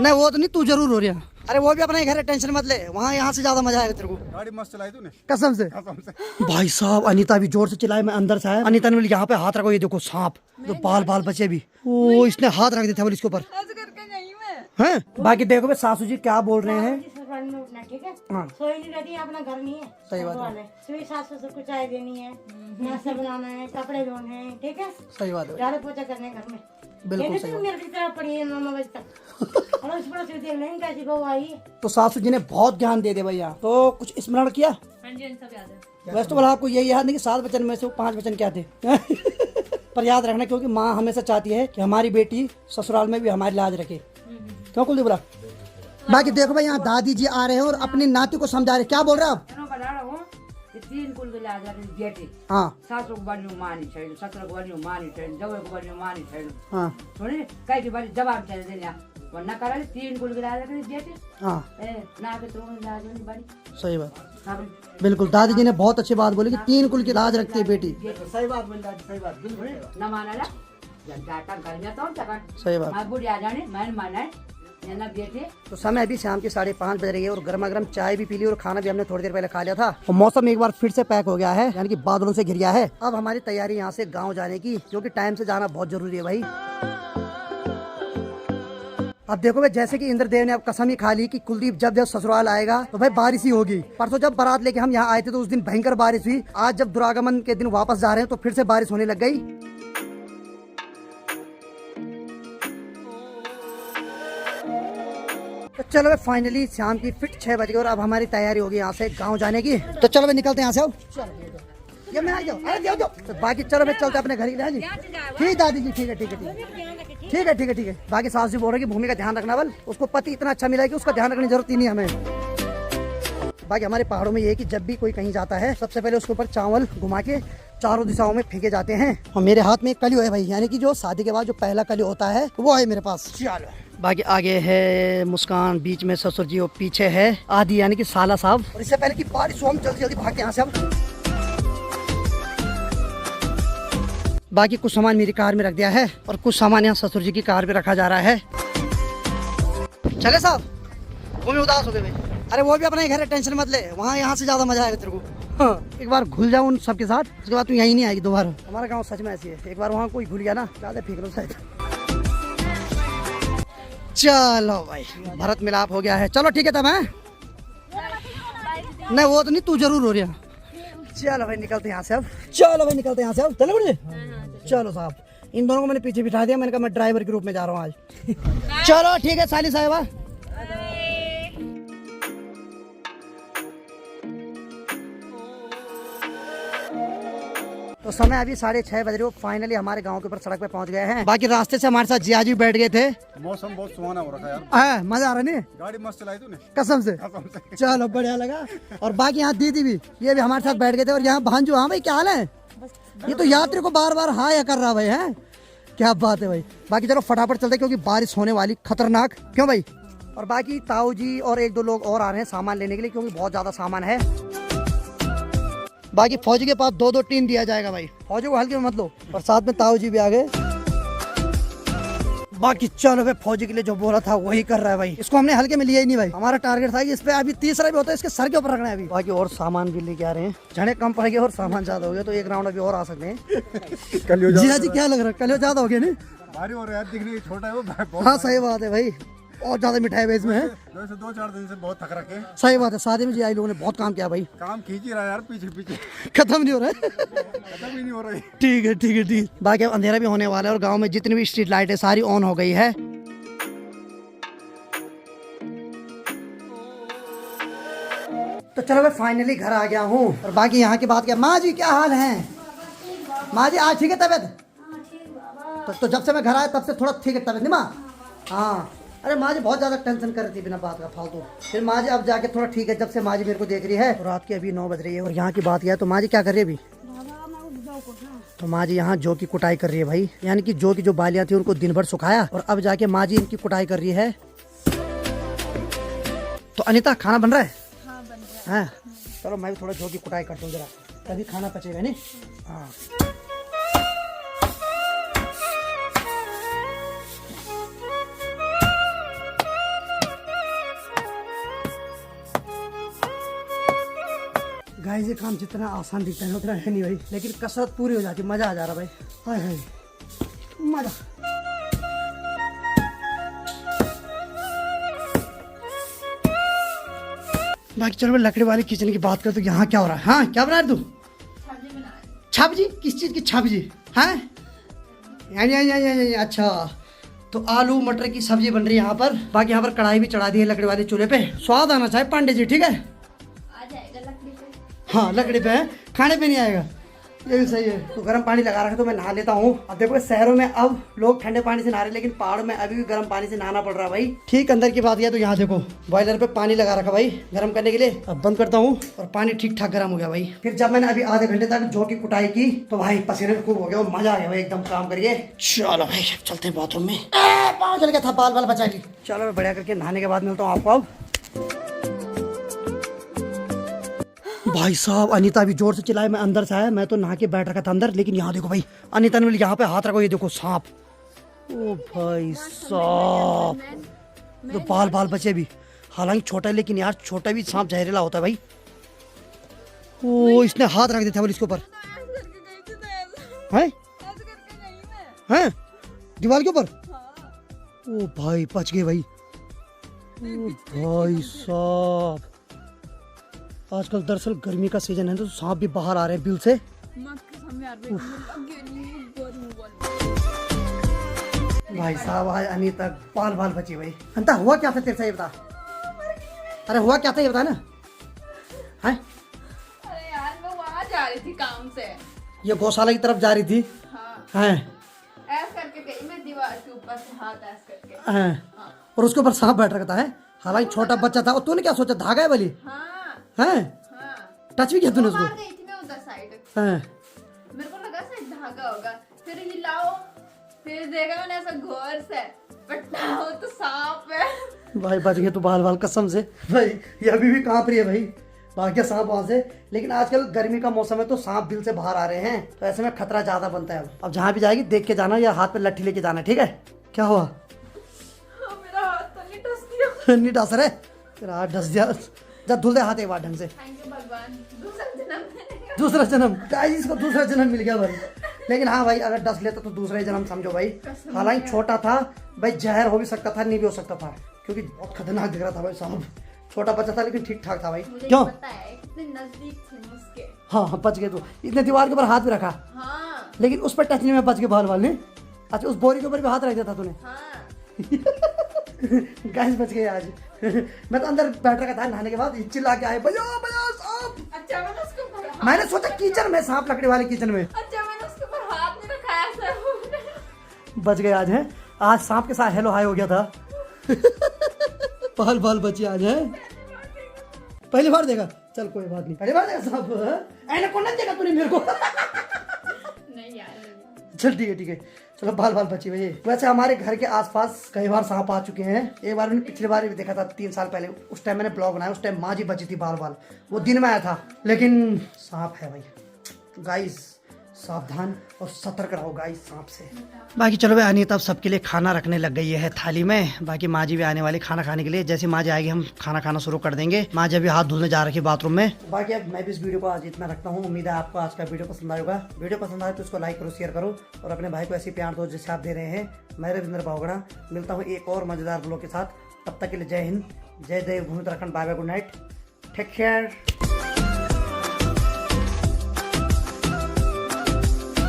नहीं वो तो नहीं, तू जरूर हो रही है। अरे वो भी अपने घर है, टेंशन मत ले, वहाँ यहाँ से ज्यादा मजा आएगा तेरे को। गाड़ी मस्त चलाई तूने कसम से। भाई साहब अनीता भी जोर से चिल्लाई, मैं अंदर से आया, अनीता ने बोली यहाँ पे हाथ रखो, ये देखो सांप, तो बाल बाल बचे भी। ओ इसने हाथ रख दिया था बोली इसके ऊपर हैं। बाकी देखो भाई सासू जी क्या बोल रहे हैं। ठीक है, हाँ सोई नहीं रहती, अपना घर नहीं है। सही बात है। सुई सास ससुर को चाय देनी है, नाश्ता बनाना है, कपड़े धोने हैं, ठीक है, सही बात है, झाड़ू पोछा करने हैं घर में। बिल्कुल सही बात। मेरे की तरफ पड़ी है 9 बजे तक। अड़ोस पड़ोस देख लेंगे कैसी बहू आई है। तो सासू जी ने बहुत ज्ञान दे दिया भैया। तो कुछ स्मरण किया? सब याद है। वैसे तो बोला आपको यही याद नहीं कि 7 वचन में से 5 वचन क्या थे पर याद रखना, क्योंकि माँ हमेशा चाहती है कि हमारी बेटी ससुराल में भी हमारी लाज रखे। क्यों कुलदीप बोला? बाकी देखो भाई यहाँ दादी जी आ रहे हैं और अपनी नाती को समझा रहे। क्या बोल रहे हैं आप? तीन कुल के लाजा बेटे हाँ सासू को बड़ी मानी छैन, ससुर को बड़ी मानी छैन, जवई को बड़ी मानी छैन। हाँ सुने कई की बड़ी जवाब चले देना वरना करले तीन कुल के लाजा बेटे हाँ ए ना के तो लाजा नहीं बड़ी। सही बात, सब बिल्कुल। दादी जी ने बहुत अच्छी बात बोली कि 3 कुल की लाज रखती है बेटी। सही बात बोल दादी, सही बात बिल्कुल ना माना ला जनता का कर गया तो तक सही बात। मैं बुढ़िया जाने मैं माने ना बेटे। तो समय अभी शाम के 5:30 बज रही है और गर्मा गर्म चाय भी पी ली और खाना भी हमने थोड़ी देर पहले खा लिया था। और मौसम एक बार फिर से पैक हो गया है, यानी कि बादलों से घिर गया है। अब हमारी तैयारी यहाँ से गांव जाने की, क्योंकि टाइम से जाना बहुत जरूरी है भाई। अब देखो भाई, जैसे कि इंद्रदेव ने अब कसम ही खा ली कि कुलदीप जब जब ससुराल आएगा तो भाई बारिश ही होगी। परसों जब बारात लेके हम यहाँ आए थे तो उस दिन भयंकर बारिश हुई। आज जब दुरागमन के दिन वापस जा रहे हैं तो फिर से बारिश होने लग गई। तो चलो भाई फाइनली शाम की फिट 6 बज गई और अब हमारी तैयारी होगी यहाँ से गांव जाने की। तो चलो भाई निकलते हैं यहाँ से। अब ये मैं आ जाओ, अरे जाओ जाओ। तो बाकी चलो भाई चलते अपने घर ही जी। ठीक दादी जी, ठीक है ठीक है ठीक है ठीक है ठीक है ठीक है। बाकी सास जी बोल रहे कि भूमि का ध्यान रखना, बल उसको पति इतना अच्छा मिला है कि उसका ध्यान रखने की जरूरत ही नहीं हमें। बाकी हमारे पहाड़ों में ये है कि जब भी कोई कहीं जाता है सबसे पहले उसके ऊपर चावल घुमा के चारों दिशाओं में फेंके जाते हैं। और मेरे हाथ में एक कलियो है भाई, यानी कि जो शादी के बाद जो पहला कलियो होता है वो है मेरे पास। चलो बाकी आगे है मुस्कान, बीच में ससुर जी और पीछे है आदि यानी कि साला साहब। और इससे पहले कि बारिश हो हम जल्दी जल्दी भागते यहाँ से। अब बाकी कुछ सामान मेरी कार में रख दिया है और कुछ सामान यहाँ ससुर जी की कार में रखा जा रहा है। चले साहब, वो भी उदास हो गए भाई। अरे वो भी अपने घर है, टेंशन मत ले, वहाँ यहाँ से ज्यादा मजा आएगा तेरे को। हाँ, एक बार घुल जाओ उन सबके साथ, उसके बाद तू यहीं नहीं आएगी दोबारा। हमारा गांव सच में ऐसी है, एक बार वहाँ कोई घुल गया ना ज्यादा फेंक लो शायद। चलो भाई भरत मिलाप हो गया है। चलो ठीक है तब है। नहीं वो तो नहीं, तू जरूर हो रही है। चलो भाई निकलते हैं यहाँ से अब। चलो भाई निकलते हैं यहाँ से अब। चलो मुझे चलो साहब, इन दोनों को मैंने पीछे बिठा दिया। मैंने कहा मैं ड्राइवर के रूप में जा रहा हूँ आज। चलो ठीक है साली साहिबा। तो समय अभी 6:30 बज रहे हो। फाइनली हमारे गांव के ऊपर सड़क पे पहुंच गए हैं। बाकी रास्ते से हमारे साथ जिया जी बैठ गए थे। मौसम बहुत सुहाना हो रखा है यार। मजा आ रहा नहीं? गाड़ी मस्त चलाई तूने कसम से। चलो बढ़िया लगा। और बाकी यहाँ दीदी भी, ये भी हमारे साथ बैठ गए थे। और यहाँ भांजू, हाँ भाई क्या हाल है? ये तो यात्री को बार बार हाँ या कर रहा भाई है, क्या बात है भाई। बाकी चलो फटाफट चलते क्योंकि बारिश होने वाली खतरनाक। क्यों भाई? और बाकी ताऊ जी और 1-2 लोग और आ रहे हैं सामान लेने के लिए, क्योंकि बहुत ज्यादा सामान है। बाकी फौजी के पास 2-2 टीम दिया जाएगा भाई, फौजी को हल्के में मत लो। और साथ में ताऊ जी भी आ गए। बाकी चलो भाई फौजी के लिए जो बोला था वही कर रहा है भाई। इसको हमने हल्के में लिया ही नहीं भाई। हमारा टारगेट था कि इस पे अभी तीसरा भी होता है, इसके सर के ऊपर रखना है अभी। बाकी और सामान भी लेके आ रहे हैं, झड़े कम पड़ गए और सामान ज्यादा हो गया तो एक राउंड अभी और आ सकते हैं। जी क्या लग रहा है? कल ज्यादा हो गया नहीं? भारी हो रहा है, दिखने छोटा है वो। हाँ सही बात है भाई, और ज्यादा मिठाई वेज में है। 2-4 दिन से बहुत थक रखे। सही बात है, शादी में जी आई लोगों ने बहुत काम किया भाई। काम खींच ही रहा है यार, पीछे पीछे खत्म नहीं हो रहा है। खत्म ही नहीं हो रहा है। ठीक है ठीक है ठीक। बाकी अब अंधेरा भी होने वाला है और गांव में जितनी भी स्ट्रीट लाइट है सारी ऑन हो गई है। तो चलो मैं फाइनली घर आ गया हूँ। और बाकी यहाँ की बात क्या, माँ जी क्या हाल है? माँ जी आज ठीक है तबीयत? तो जब से मैं घर आया तब से थोड़ा ठीक है तबीयत नहीं माँ? हाँ अरे माँ जी बहुत ज्यादा टेंशन कर रही थी बिना बात का फालतू। फिर माँ जी अब जाके थोड़ा ठीक है जब से माँ जी मेरे को देख रही है। और रात की अभी 9 बज रही है। और यहाँ की बात यह है, तो माँ जी क्या कर रही है अभी? तो माँ जी यहाँ जौ की कुटाई कर रही है भाई, यानी कि जौ की जो बालियाँ थी उनको दिन भर सुखाया और अब जाके माँ जी इनकी कुटाई कर रही है। तो अनीता खाना बन रहा है? हाँ बन रहा है। चलो मैं भी थोड़ा जौ की कुटाई करता हूँ जरा, तभी खाना पचेगा नहीं। हाँ गाइस ये काम जितना आसान दिखता है उतना है नहीं भाई, लेकिन कसरत पूरी हो जाती है, मजा आ जा रहा भाई। हाय हाय मजा। बाकी चलो मैं लकड़ी वाली किचन की बात कर, तो यहाँ क्या हो रहा है? हाँ क्या बना रहे तू? छाबजी? किस चीज की छाबजी? हाँ अच्छा, तो आलू मटर की सब्जी बन रही है यहाँ पर। बाकी यहाँ पर कढ़ाई भी चढ़ा दी है लकड़ी वाले चूल्हे पे। स्वाद आना चाहिए पांडे जी, ठीक है? आ जाएगा लकड़ी पे। हाँ लकड़ी पे है, खाने पे नहीं आएगा, ये भी सही है। तो गर्म पानी लगा रखा तो मैं नहा लेता हूँ। अब देखो शहरों में अब लोग ठंडे पानी से नहा रहे, लेकिन पहाड़ में अभी भी गर्म पानी से नहाना पड़ रहा है भाई। ठीक अंदर की बात यह, तो यहाँ देखो बॉयलर पे पानी लगा रखा भाई गर्म करने के लिए। अब बंद करता हूँ और पानी ठीक ठाक गर्म हो गया भाई। फिर जब मैंने अभी आधे घंटे तक जौ की कुटाई की तो भाई पसीने में खूब हो गया और मजा आ गया भाई एकदम काम करिए। चलो भाई चलते हैं बाथरूम में। पाँव चल गया था, बाल बाल बचा ली। चलो मैं बढ़िया करके नहाने के बाद मिलता हूँ आपको। अब भाई साहब अनीता भी जोर से चिल्लाए, मैं अंदर से आया, मैं तो नहा के बैठ रखा था अंदर, लेकिन यहाँ देखो भाई अनीता ने यहाँ पे हाथ रखो, ये देखो सांप। ओ भाई साहब, तो बाल बाल बचे भी, हालांकि छोटा है लेकिन यार छोटा भी सांप जहरीला होता है भाई। ओ इसने हाथ रख दिया था बोल इसके ऊपर है, हैं दीवार के ऊपर। ओ भाई बच गए भाई। ओ भाई साहब आजकल दरअसल गर्मी का सीजन है तो सांप भी बाहर आ रहे हैं बिल से। भाई साहब आज अनीता बाल बाल बची भाई। अंता हुआ क्या था तेरे से ये बता? अरे हुआ क्या था ये बता ना। है अरे यार मैं वहाँ जा रही थी काम से। ये गौशाला की तरफ जा रही थी। हाँ। हैं ऐस करके गई मैं दीवार के ऊपर से हाथ ऐस करके। हैं और उसके ऊपर सांप बैठ रखा है, हालांकि छोटा बच्चा था। और तूने क्या सोचा धागा है वाली? हाँ हैं हाँ। टच भी किया तूने उसको? मार गई थी मैं उधर साइड। हैं मेरे को लगा शायद धागा होगा, फिर हिलाओ, फिर देखा मैंने ऐसा गौर से, पटाओ तो सांप है। भाई बच गए तो बाल बाल कसम से भाई। ये अभी भी कांप रही है भाई, भाग गया सांप वहां से। लेकिन आजकल गर्मी का मौसम है तो सांप बिल से बाहर आ रहे हैं, तो ऐसे में खतरा ज्यादा बनता है। अब जहाँ भी जाएगी देख के जाना या हाथ पे लट्ठी लेके जाना, ठीक है? क्या हुआ? हाँ, मेरा हाथ तो नहीं टस दिया। नहीं डस रहे तेरा हाथ डस दिया। जा धुल दे हाथ एक बार ढंग से। थैंक यू भगवान, दूसरा जन्म मिलेगा। दूसरा जन्म गाइस, इसको दूसरा जन्म मिल गया भाई। लेकिन हाँ भाई अगर डस लेता तो दूसरा ही जन्म समझो भाई। हालांकि छोटा था भाई, जहर हो भी सकता था नहीं भी हो सकता था, क्योंकि बहुत खतरनाक दिख रहा था भाई साहब। छोटा बच्चा था लेकिन ठीक ठाक था भाई। मुझे क्यों? पता है कितने नजदीक थे उसके। हाँ बच गए तो। इतने दीवार के ऊपर हाथ भी रखा, हाँ लेकिन उस पर टच नहीं में बच गए बाल बाल ने। अच्छा उस बोरी के ऊपर भी हाथ रख दिया था तूने? हाँ। गाइस बच गए आज। मैं तो अंदर बैठ रखा था नहाने के बाद, चिल्ला के आए बजाओ बजाओ सांप। अच्छा मैंने उसके ऊपर हाथ, मैंने सोचा किचन में सांप, लकड़ी वाले किचन में। अच्छा मैंने उसके ऊपर हाथ नहीं रखाया सर। बच गए आज है। आज सांप के साथ हेलो हाय हो गया था। बाल बाल बची आज है। पहली बार देखा? चल कोई बात नहीं, पहली बार देखा सांप। ऐना कौन देखा तूने मेरे को? नहीं यार। चल ठीक है ठीक है। चलो बाल बाल बची भाई। वैसे हमारे घर के आसपास कई बार सांप आ चुके हैं। एक बार मैंने पिछली बार भी देखा था 3 साल पहले, उस टाइम मैंने ब्लॉग बनाया, उस टाइम माँ जी बची थी बाल बाल, वो दिन में आया था। लेकिन सांप है भाई, गाइस सावधान और सतर्क रहो गाइस सांप से। बाकी चलो भाई अनीता अब सबके लिए खाना रखने लग गई है थाली में। बाकी माँ जी भी आने वाली खाना खाने के लिए। जैसे माँ जी आएगी हम खाना खाना शुरू कर देंगे। माँ जी अभी हाथ धुलने जा रही है बाथरूम में। बाकी अब मैं भी इस वीडियो को आज इतना रखता हूँ। उम्मीद है आपको आज का वीडियो पसंद आएगा। वीडियो पसंद आए तो इसको लाइक करो, शेयर करो और अपने भाई को ऐसी प्यार दो जैसे आप दे रहे हैं। मैं रविंद्र बावगड़ा मिलता हूँ एक और मजेदार ब्लॉग के साथ। तब तक के लिए जय हिंद, जय Dev Bhoomi Uttarakhand, bye bye, good night, take care.